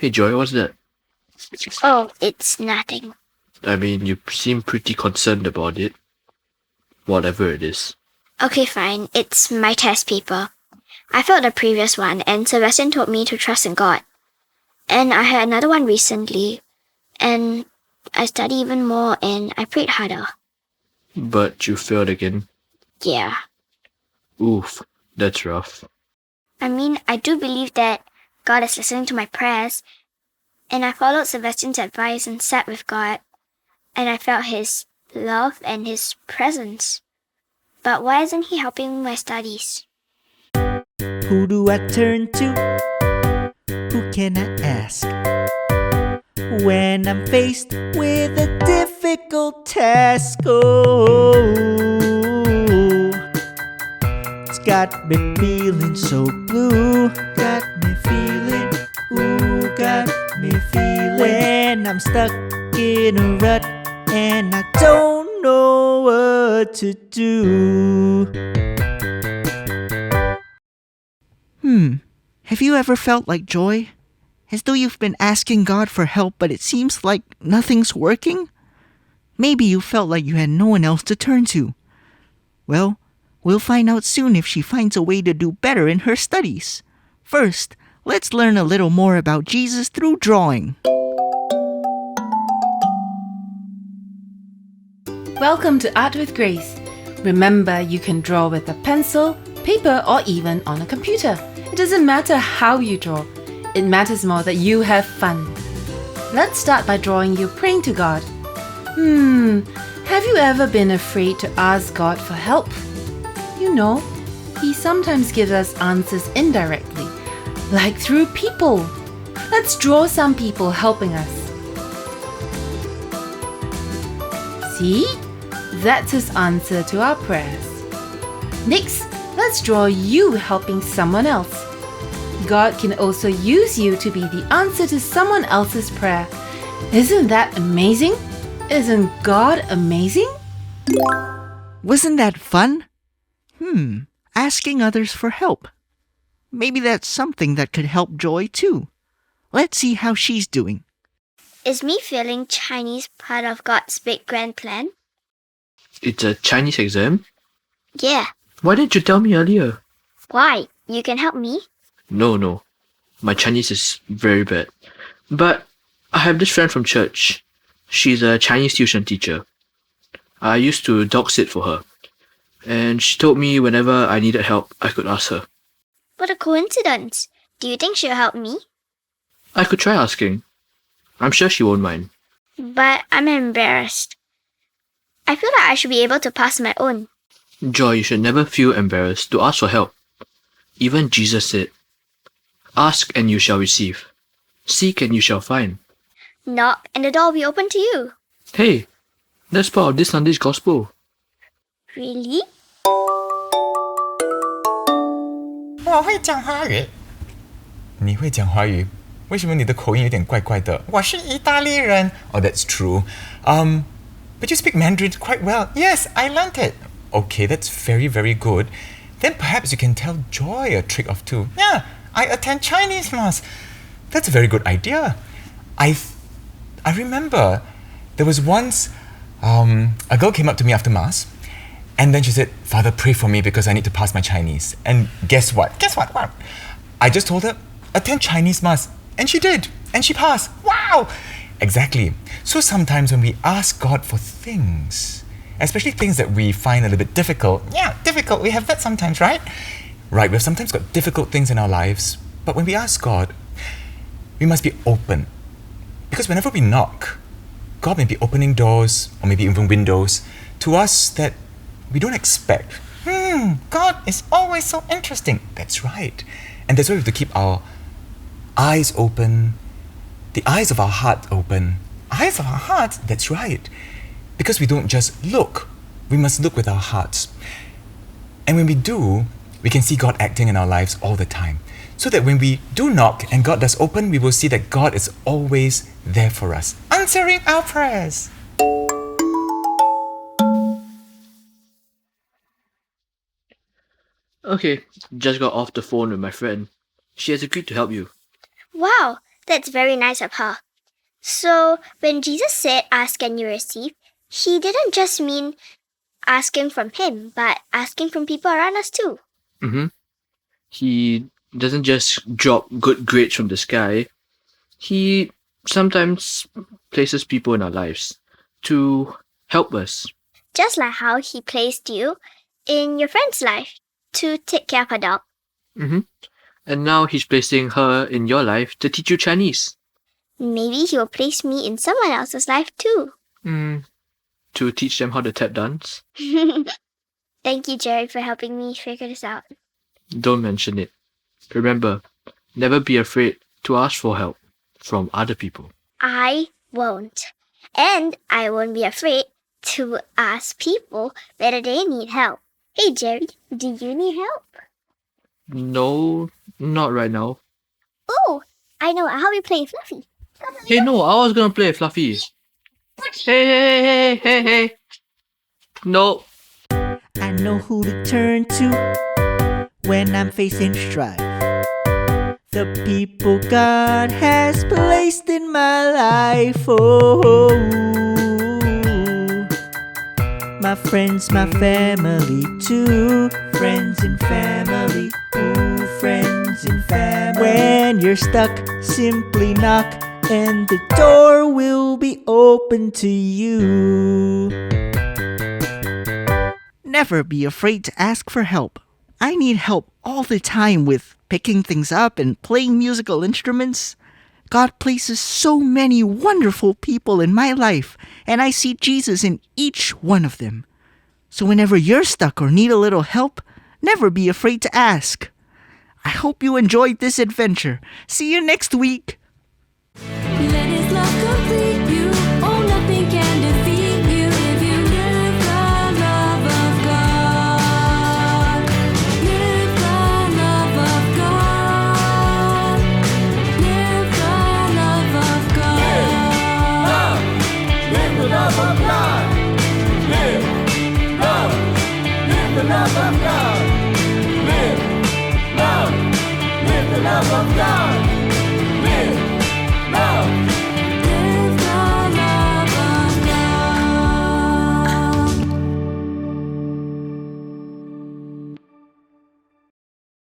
Hey Joy, what's that? Oh, it's nothing. I mean, you seem pretty concerned about it. Whatever it is. Okay, fine. It's my test paper. I failed the previous one, and Sebastian told me to trust in God. And I had another one recently, and I studied even more and I prayed harder. But you failed again. Yeah. Oof, that's rough. I mean, I do believe that God is listening to my prayers, and I followed Sebastian's advice and sat with God, and I felt His love and His presence. But why isn't He helping my studies? Who do I turn to? Who can I ask? When I'm faced with a difficult task, oh, it's got me feeling so blue. Got me feeling, ooh, got me feeling. When I'm stuck in a rut and I don't know what to do. Have you ever felt like Joy? As though you've been asking God for help, but it seems like nothing's working? Maybe you felt like you had no one else to turn to. Well, we'll find out soon if she finds a way to do better in her studies. First, let's learn a little more about Jesus through drawing. Welcome to Art with Grace. Remember, you can draw with a pencil, paper, or even on a computer. It doesn't matter how you draw. It matters more that you have fun. Let's start by drawing you praying to God. Have you ever been afraid to ask God for help? You know, He sometimes gives us answers indirectly, like through people. Let's draw some people helping us. See? That's His answer to our prayers. Next, let's draw you helping someone else. God can also use you to be the answer to someone else's prayer. Isn't that amazing? Isn't God amazing? Wasn't that fun? Asking others for help. Maybe that's something that could help Joy too. Let's see how she's doing. Is me failing Chinese part of God's big grand plan? It's a Chinese exam? Yeah. Why didn't you tell me earlier? Why? You can help me? No. My Chinese is very bad. But I have this friend from church. She's a Chinese tuition teacher. I used to dog sit for her. And she told me whenever I needed help, I could ask her. What a coincidence. Do you think she'll help me? I could try asking. I'm sure she won't mind. But I'm embarrassed. I feel like I should be able to pass my own. Joy, you should never feel embarrassed to ask for help. Even Jesus said, "Ask and you shall receive. Seek and you shall find." Knock and the door will be open to you. Hey, that's part of this Sunday's gospel. Really? 我会讲华语。你会讲华语？为什么你的口音有点怪怪的？我是意大利人。Oh, that's true. But you speak Mandarin quite well. Yes, I learnt it. Okay, that's very, very good. Then perhaps you can tell Joy a trick or two. Yeah, I attend Chinese mass. That's a very good idea. I remember there was once a girl came up to me after mass, and then she said, "Father, pray for me because I need to pass my Chinese." And guess what? What? I just told her, attend Chinese mass. And she did. And she passed. Wow! Exactly. So sometimes when we ask God for things, especially things that we find a little bit difficult. Yeah, difficult. We have that sometimes, right? Right, we've sometimes got difficult things in our lives. But when we ask God, we must be open. Because whenever we knock, God may be opening doors, or maybe even windows, to us that we don't expect. God is always so interesting. That's right. And that's why we have to keep our eyes open, the eyes of our heart open. Eyes of our heart, that's right. Because we don't just look, we must look with our hearts. And when we do, we can see God acting in our lives all the time. So that when we do knock and God does open, we will see that God is always there for us, answering our prayers. Okay, just got off the phone with my friend. She has agreed to help you. Wow, That's very nice of her. So, when Jesus said, ask and you receive, he didn't just mean asking from him, but asking from people around us too. Mm-hmm. He doesn't just drop good grades from the sky. He sometimes places people in our lives to help us. Just like how he placed you in your friend's life to take care of her dog. Mm-hmm. And now he's placing her in your life to teach you Chinese. Maybe he will place me in someone else's life too. To teach them how to tap dance. Thank you, Jerry, for helping me figure this out. Don't mention it. Remember, never be afraid to ask for help from other people. I won't. And I won't be afraid to ask people whether they need help. Hey, Jerry, do you need help? No, not right now. Oh, I know. I'll help you play Fluffy. Hey, no, I was gonna play Fluffy. Hey. No. I know who to turn to when I'm facing strife. The people God has placed in my life. Oh, my friends, my family too. Friends and family. Ooh, friends and family. When you're stuck, simply knock and the door will be open to you. Never be afraid to ask for help. I need help all the time with picking things up and playing musical instruments. God places so many wonderful people in my life, and I see Jesus in each one of them. So whenever you're stuck or need a little help, never be afraid to ask. I hope you enjoyed this adventure. See you next week. Let his love complete you. Oh, nothing can defeat you if you live the love of God. Live the love of God. Live the love of God. Live the love of God. Live the love of God. Live the love of God.